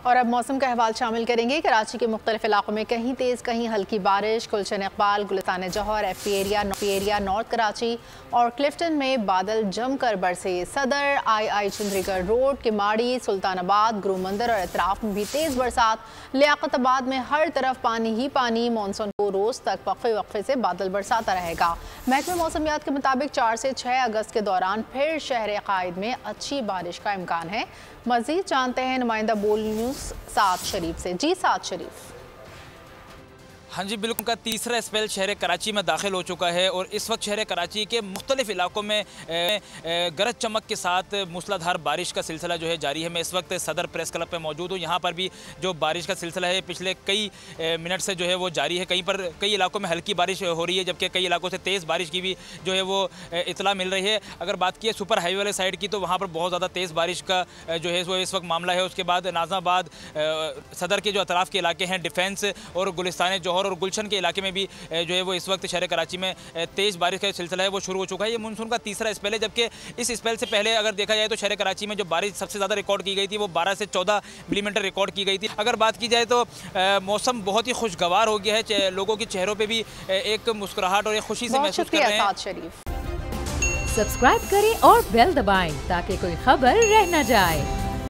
और अब मौसम का अहवाल शामिल करेंगे। कराची के मुख्तलिफ इलाकों में कहीं तेज़ कहीं हल्की बारिश। गुलशन इकबाल, गुलिस्तान जौहर, एफ एरिया, नॉर्थ कराची और क्लिफ्टन में बादल जमकर बरसे। सदर, आई चंद्रीगढ़ रोड, किमाड़ी, सुल्तानाबाद, गुरु मंदिर और अतराफ में भी तेज़ बरसात। लियाकताबाद में हर तरफ पानी ही पानी। मानसून को रोज़ तक वक्फे वक्फे से बादल बरसाता रहेगा। महकमा मौसमियात के मुताबिक 4 से 6 अगस्त के दौरान फिर शहर कायद में अच्छी बारिश का इम्कान है। मज़ीद जानते हैं नुमाइंदा बोल न्यूज़ साद शरीफ से। जी साद शरीफ। हाँ जी बिल्कुल, का तीसरा स्पेल शहर कराची में दाखिल हो चुका है और इस वक्त शहर कराची के मुख्तलिफ इलाकों में गरज चमक के साथ मूसलाधार बारिश का सिलसिला जो है जारी है। मैं इस वक्त सदर प्रेस क्लब पे मौजूद हूँ। यहाँ पर भी जो बारिश का सिलसिला है पिछले कई मिनट से जो है वो जारी है। कई इलाकों में हल्की बारिश हो रही है, जबकि कई इलाकों से तेज़ बारिश की भी जो है वो इतला मिल रही है। अगर बात की सुपर हाईवे वाले साइड की, तो वहाँ पर बहुत ज़्यादा तेज़ बारिश का जो है वो इस वक्त मामला है। उसके बाद नाज़ाबाद, सदर के जो अतराफ़ के इलाके हैं, डिफेंस और गुलिस्तान जौहर और गुलशन के इलाके में भी जो है वो इस वक्त शहर कराची में तेज़ बारिश का सिलसिला है वो शुरू हो चुका है। ये मानसून का तीसरा स्पेल है, जबकि इस स्पेल से पहले अगर देखा जाए तो शहर कराची में जो बारिश सबसे ज़्यादा रिकॉर्ड की गई थी वो 12 से 14 मिलीमीटर रिकॉर्ड की गई थी। अगर बात की जाए तो मौसम बहुत ही खुशगवार हो गया है। लोगों के चेहरों पर भी एक मुस्कुराहट और एक खुशी से महसूस कर रहे हैं। सब्सक्राइब करें और बेल दबाएं ताकि कोई खबर रह न जाए।